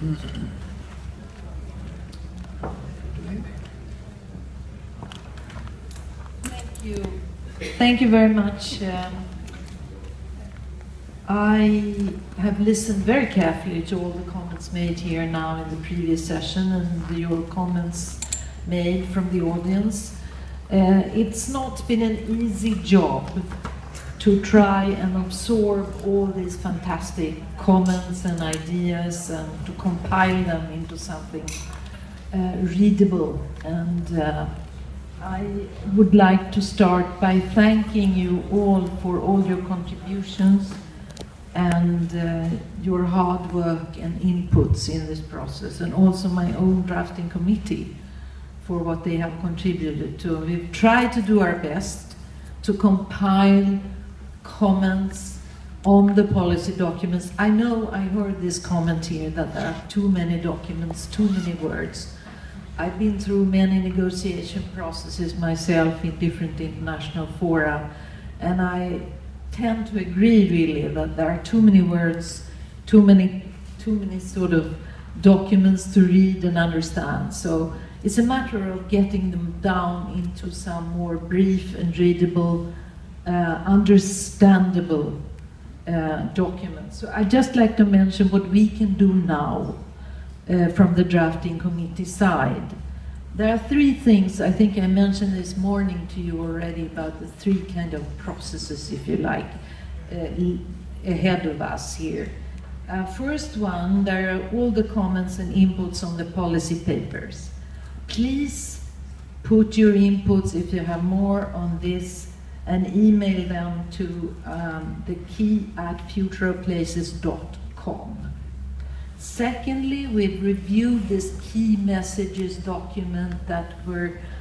Thank you. Thank you very much. I have listened very carefully to all the comments made here now in the previous session and your comments made from the audience. It's not been an easy job to try and absorb all these fantastic comments and ideas and to compile them into something readable. And I would like to start by thanking you all for all your contributions and your hard work and inputs in this process, and also my own drafting committee for what they have contributed to. We've tried to do our best to compile comments on the policy documents. I know I heard this comment here that there are too many documents, too many words. I've been through many negotiation processes myself in different international fora, and I tend to agree really that there are too many words, too many sort of documents to read and understand. So it's a matter of getting them down into some more brief and readable, understandable documents. So I'd just like to mention what we can do now from the drafting committee side. There are three things, I think I mentioned this morning to you already, about the three kind of processes, if you like, ahead of us here. First one, there are all the comments and inputs on the policy papers. Please put your inputs, if you have more on this, and email them to the key@futureofplaces.com. Secondly, we've reviewed this key messages document that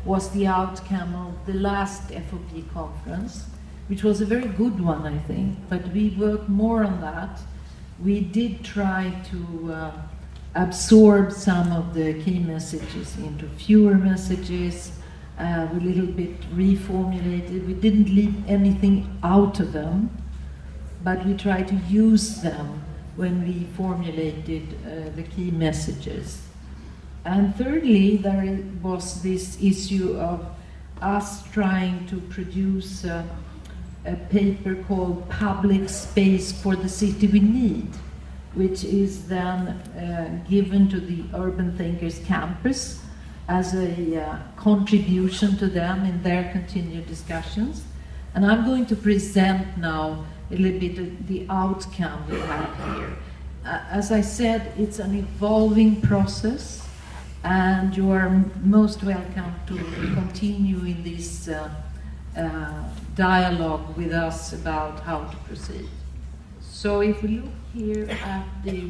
was the outcome of the last FOP conference, which was a very good one, I think, but we worked more on that. We did try to absorb some of the key messages into fewer messages, a little bit reformulated. We didn't leave anything out of them, but we tried to use them when we formulated the key messages. And thirdly, there was this issue of us trying to produce a paper called Public Space for the City We Need, which is then given to the Urban Thinkers Campus as a contribution to them in their continued discussions. And I'm going to present now a little bit of the outcome we have here. As I said, it's an evolving process, and you are most welcome to continue in this dialogue with us about how to proceed. So if we look here at the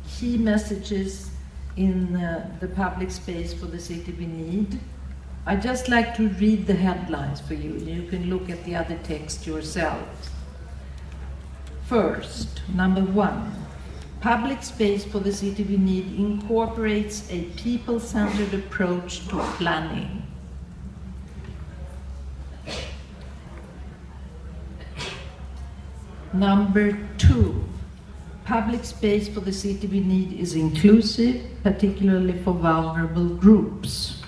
key messages in the public space for the city we need, I'd just like to read the headlines for you. You can look at the other text yourselves. First, number one, public space for the city we need incorporates a people-centered approach to planning. Number two, public space for the city we need is inclusive, particularly for vulnerable groups.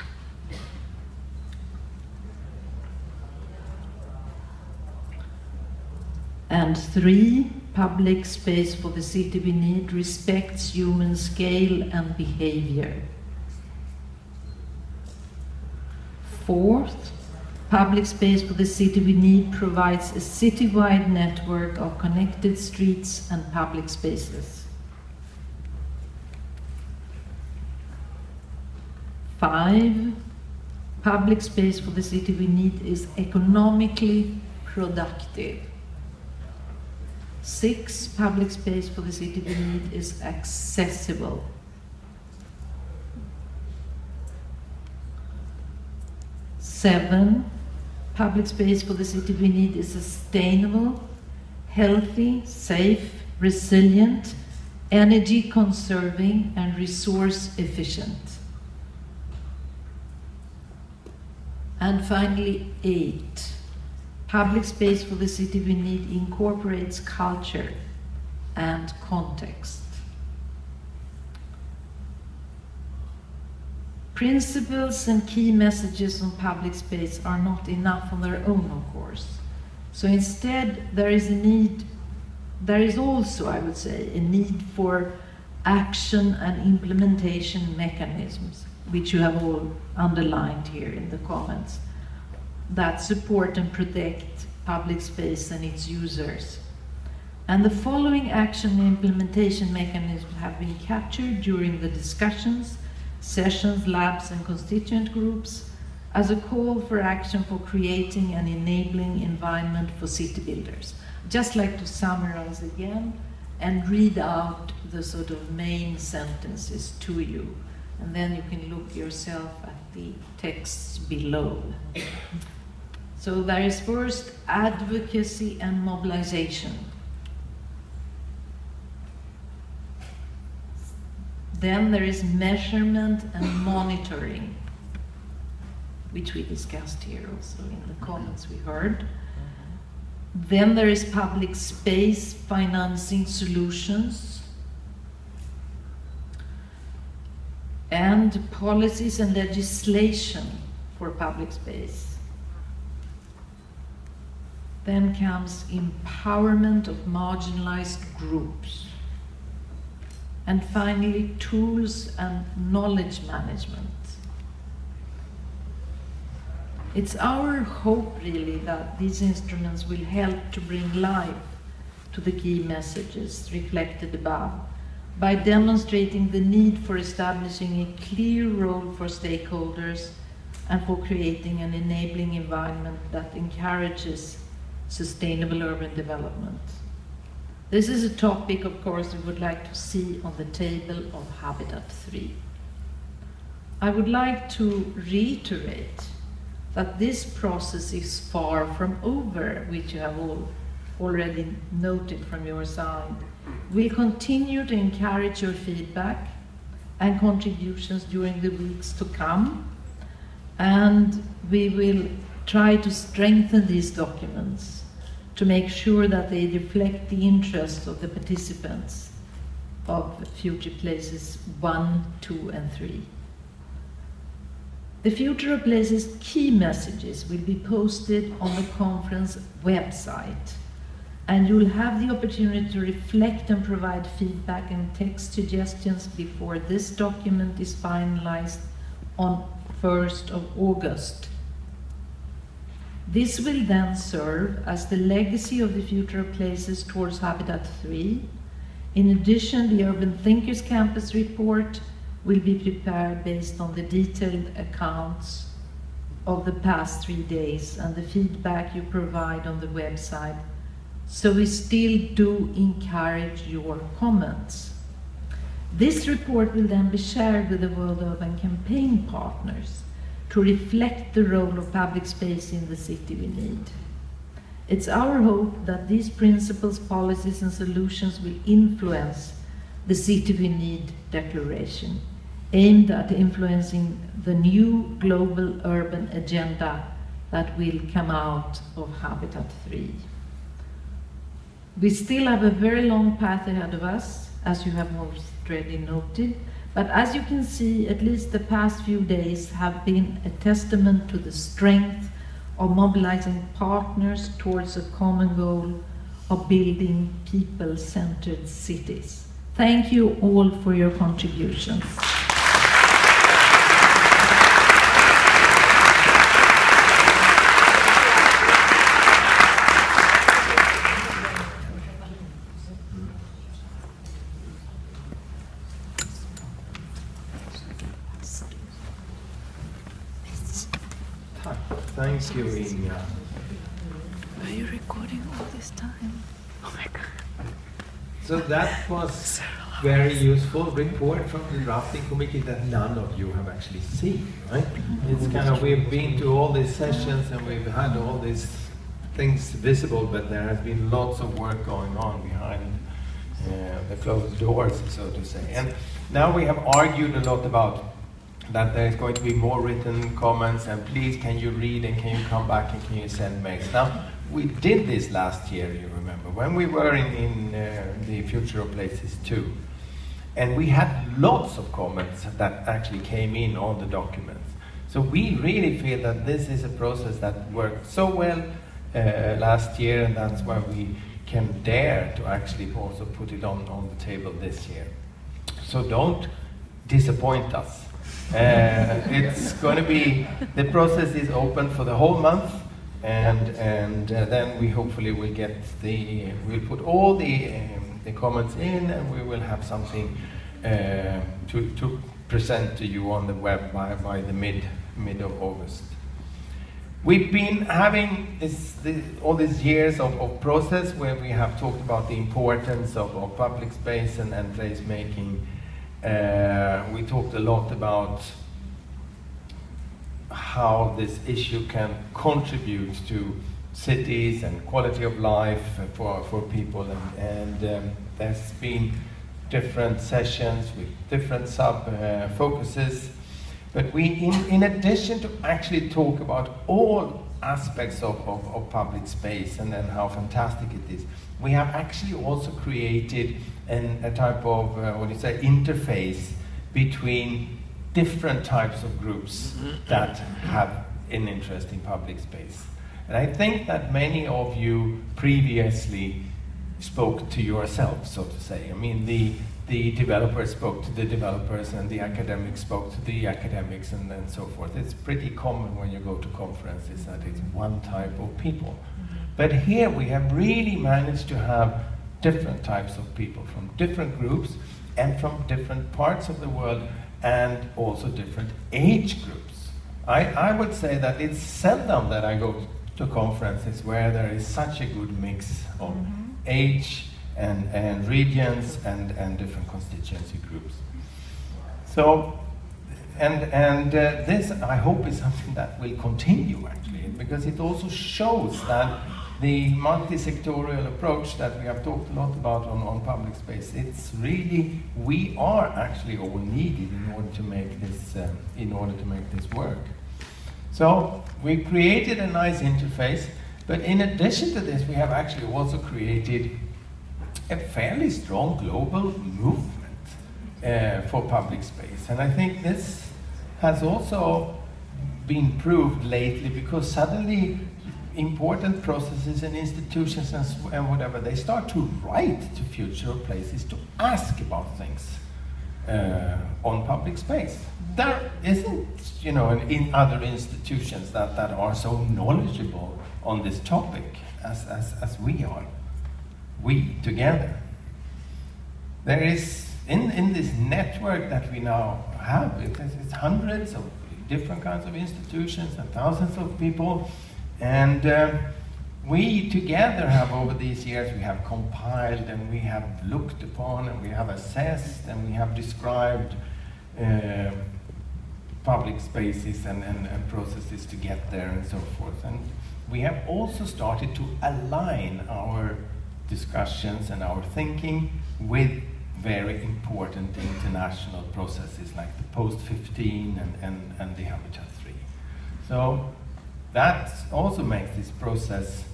And three, public space for the city we need respects human scale and behavior. Fourth, public space for the city we need provides a citywide network of connected streets and public spaces. 5, public space for the city we need is economically productive. 6, public space for the city we need is accessible. 7, public space for the city we need is sustainable, healthy, safe, resilient, energy conserving, and resource efficient. And finally, 8, public space for the city we need incorporates culture and context. Principles and key messages on public space are not enough on their own, of course. So instead, there is also, I would say, a need for action and implementation mechanisms, which you have all underlined here in the comments, that support and protect public space and its users. And the following action and implementation mechanisms have been captured during the discussions, sessions, labs, and constituent groups as a call for action for creating an enabling environment for city builders. Just like to summarize again and read out the sort of main sentences to you, and then you can look yourself at the texts below. So there is first advocacy and mobilization. Then there is measurement and monitoring, which we discussed here also in the comments we heard. Then there is public space financing solutions, and policies and legislation for public space. Then comes empowerment of marginalized groups. And finally, tools and knowledge management. It's our hope, really, that these instruments will help to bring life to the key messages reflected above by demonstrating the need for establishing a clear role for stakeholders and for creating an enabling environment that encourages sustainable urban development. This is a topic, of course, we would like to see on the table of Habitat 3. I would like to reiterate that this process is far from over, which you have all already noted from your side. We'll continue to encourage your feedback and contributions during the weeks to come, and we will try to strengthen these documents to make sure that they reflect the interests of the participants of Future Places 1, 2, and 3. The Future of Places key messages will be posted on the conference website, and you'll have the opportunity to reflect and provide feedback and text suggestions before this document is finalized on 1st of August. This will then serve as the legacy of the Future of Places towards Habitat 3. In addition, the Urban Thinkers Campus report will be prepared based on the detailed accounts of the past 3 days and the feedback you provide on the website. So we still do encourage your comments. This report will then be shared with the World Urban Campaign partners to reflect the role of public space in the city we need. It's our hope that these principles, policies, and solutions will influence the City We Need declaration, aimed at influencing the new global urban agenda that will come out of Habitat 3. We still have a very long path ahead of us, as you have already noted, but as you can see, at least the past few days have been a testament to the strength of mobilizing partners towards a common goal of building people-centered cities. Thank you all for your contributions. Thank you, Inga. Are you recording all this time? Oh my God. So that was very useful report from the drafting committee that none of you have actually seen, right? It's kind of, we've been to all these sessions and we've had all these things visible, but there has been lots of work going on behind the closed doors, so to say. And now we have argued a lot about that there is going to be more written comments, and please can you read and can you come back and can you send mails. Now we did this last year, you remember, when we were in the Future of Places 2. And we had lots of comments that actually came in on the documents. So we really feel that this is a process that worked so well last year, and that's why we can dare to actually also put it on the table this year. So don't disappoint us. It's going to be, the process is open for the whole month, and then we hopefully will get we'll put all the comments in, and we will have something to present to you on the web by the mid of August. We've been having all these years of process where we have talked about the importance of public space and place making. We talked a lot about how this issue can contribute to cities and quality of life for people, and there's been different sessions with different sub-focuses. But we, in addition to actually talk about all aspects of public space and then how fantastic it is, we have actually also created a type of, interface between different types of groups that have an interest in public space. And I think that many of you previously spoke to yourself, so to say. I mean, the developers spoke to the developers, and the academics spoke to the academics, and so forth. It's pretty common when you go to conferences that it's one type of people. But here we have really managed to have different types of people from different groups and from different parts of the world, and also different age groups. I would say that it's seldom that I go to conferences where there is such a good mix of age and regions and different constituency groups. So, this I hope is something that will continue actually, because it also shows that the multi-sectorial approach that we have talked a lot about on public space, it's really, we are actually all needed in order to make this work. So we created a nice interface, but in addition to this, we have actually also created a fairly strong global movement for public space. And I think this has also been proved lately, because suddenly important processes and institutions and whatever, they start to write to Future of Places to ask about things on public space. There isn't, in other institutions that are so knowledgeable on this topic as we are. We together. There is, in this network that we now have, it's hundreds of different kinds of institutions and thousands of people, and we together have, over these years, we have compiled and we have looked upon and we have assessed and we have described public spaces and processes to get there and so forth. And we have also started to align our discussions and our thinking with very important international processes like the Post-15 and the Habitat 3. So that also makes this process,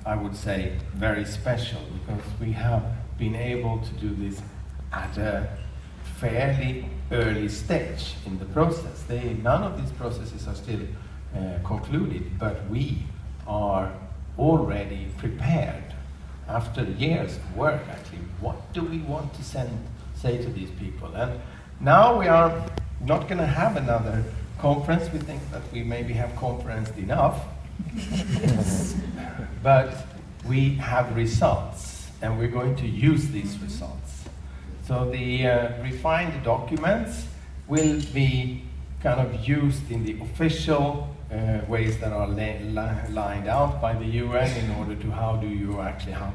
I would say, very special, because we have been able to do this at a fairly early stage in the process. None of these processes are still concluded, but we are already prepared after years of work, actually. What do we want to say to these people? And now we are not going to have another conference. We think that we maybe have conferenced enough. But we have results, and we're going to use these results. So the refined documents will be kind of used in the official ways that are lined out by the UN in order to how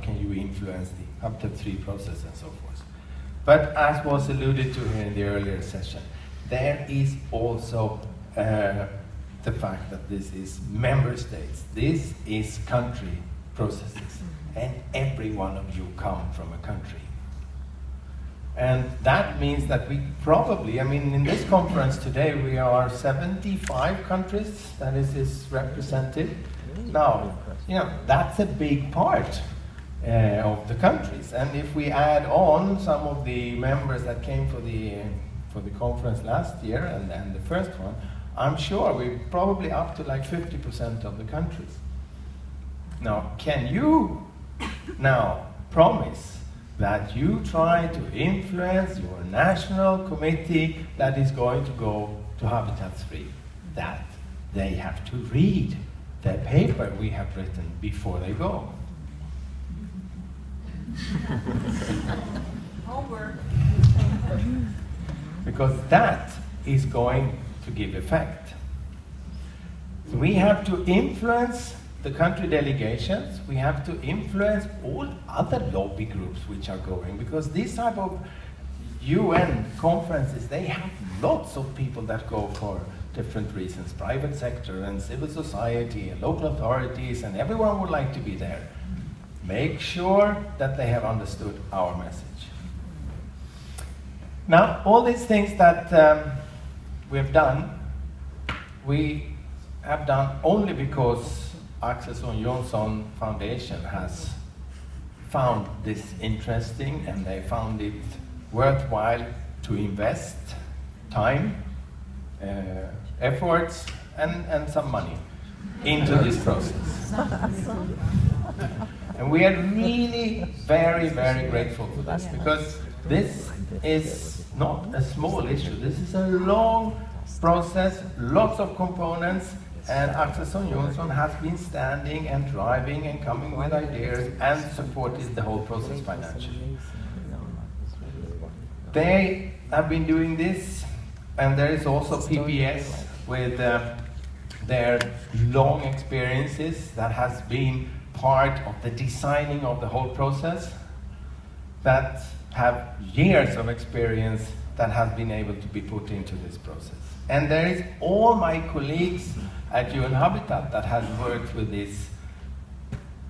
can you influence the Habitat 3 process and so forth. But as was alluded to here in the earlier session, there is also the fact that this is member states, this is country processes, and every one of you come from a country. And that means that we probably, in this conference today, we are 75 countries that is represented. Now, that's a big part of the countries. And if we add on some of the members that came for the conference last year and the first one, I'm sure we're probably up to like 50% of the countries. Now, can you now promise that you try to influence your national committee that is going to go to Habitat 3, that they have to read the paper we have written before they go? Homework. Because that is going to give effect. So we have to influence the country delegations, we have to influence all other lobby groups which are going, because these type of UN conferences, they have lots of people that go for different reasons, private sector and civil society and local authorities, and everyone would like to be there. Make sure that they have understood our message. Now, all these things that we have done only because Axel Johnson Foundation has found this interesting, and they found it worthwhile to invest time, efforts, and some money into this process. And we are really very, very grateful for this, because this is not a small issue. This is a long process, lots of components, and Axel Johnson has been standing and driving and coming with ideas and supported the whole process financially. They have been doing this, and there is also PPS with their long experiences that has been part of the designing of the whole process, that have years of experience that have been able to be put into this process. And there is all my colleagues at UN Habitat that have worked with this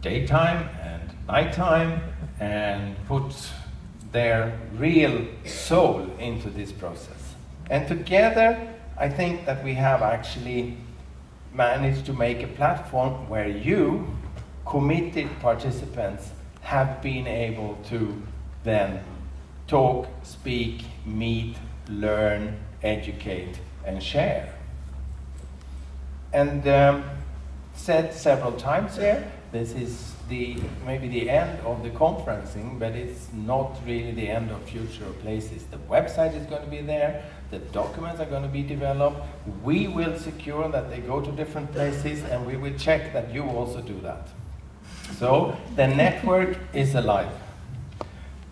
daytime and nighttime and put their real soul into this process. And together, I think that we have actually managed to make a platform where you, committed participants, have been able to then talk, speak, meet, learn, educate, and share. And said several times here, this is maybe the end of the conferencing, but it's not really the end of future places. The website is going to be there, the documents are going to be developed, we will secure that they go to different places, and we will check that you also do that. So the network is alive.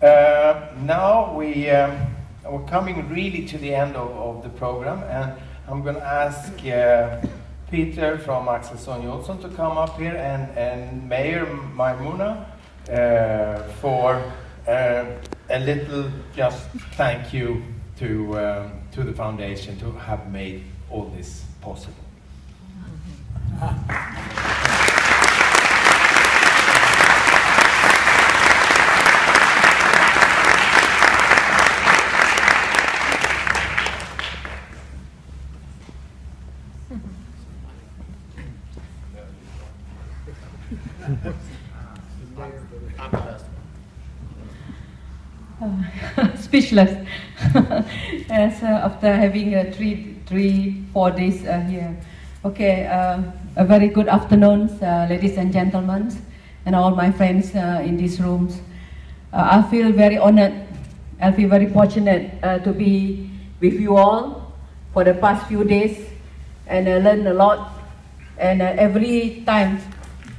Now we're coming really to the end of the program, and I'm going to ask Peter from Axel Johnson to come up here, and Mayor Maimuna for a little just thank you to the foundation to have made all this possible. Speechless. As after having 4 days here. Okay, a very good afternoon, ladies and gentlemen, and all my friends in these rooms. I feel very honored. I feel very fortunate to be with you all for the past few days, and I learned a lot. And every time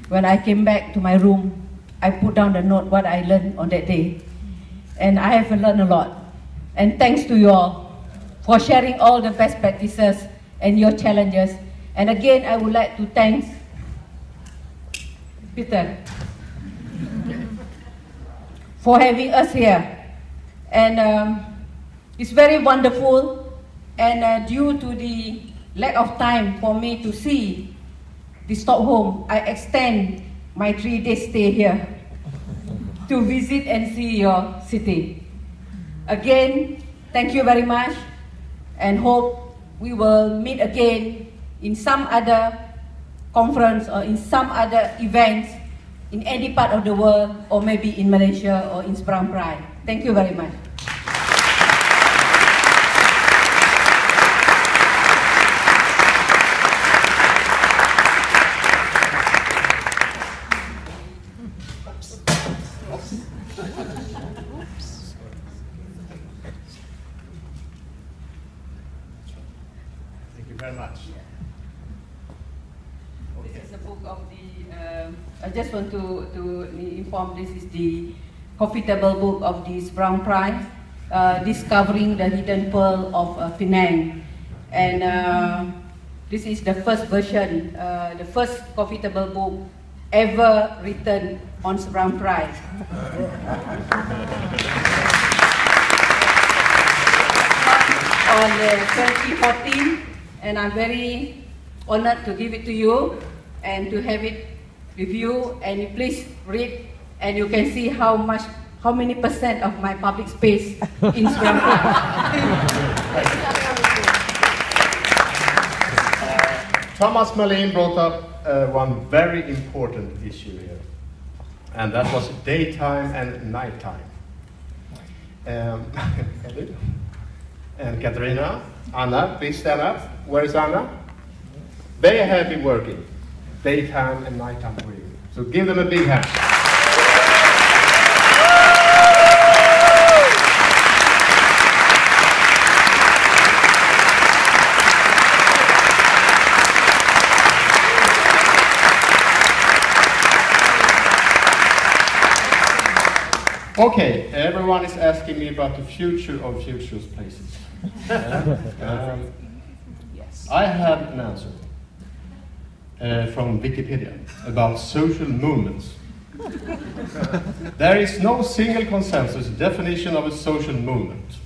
when I came back to my room, I put down the note what I learned on that day. And I have learned a lot. And thanks to you all for sharing all the best practices and your challenges. And again, I would like to thank Peter for having us here. And it's very wonderful. And due to the lack of time for me to see the Stockholm, I extend my 3-day stay here to visit and see your city. Again, thank you very much, and hope we will meet again in some other conference or in some other events in any part of the world, or maybe in Malaysia or in Sprang Pride. Thank you very much. Thank you very much. This is a book of the, I just want to inform, this is the coffee table book of the Sprang Pride, Discovering the Hidden Pearl of Penang. And this is the first version, the first coffee table book ever written on Sprang Pride. On 2014, and I'm very honored to give it to you and to have it with you, and you please read, and you can see how many percent of my public space in Sprang Thomas Melin brought up one very important issue here, and that was daytime and nighttime. And Katarina, Anna, please stand up. Where is Anna? They have been working daytime and nighttime for you. So give them a big hand. Okay, everyone is asking me about the future of Futures Places. Yes. I have an answer from Wikipedia about social movements. There is no single consensus definition of a social movement.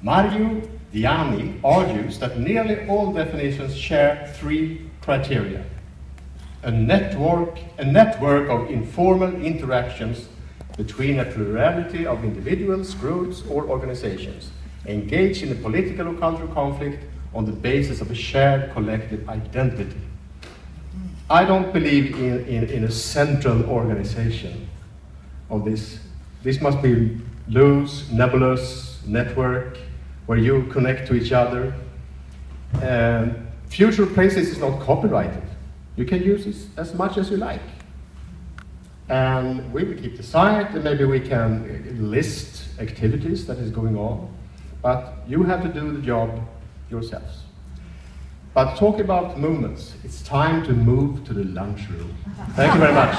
Mario Diani argues that nearly all definitions share three criteria. A network of informal interactions between a plurality of individuals, groups, or organizations engaged in a political or cultural conflict on the basis of a shared collective identity. I don't believe in a central organization of this. This must be loose, nebulous network where you connect to each other. Future Places is not copyrighted. You can use this as much as you like. And we will keep the site, and maybe we can list activities that is going on. But you have to do the job yourselves. But talk about movements. It's time to move to the lunchroom. Thank you very much.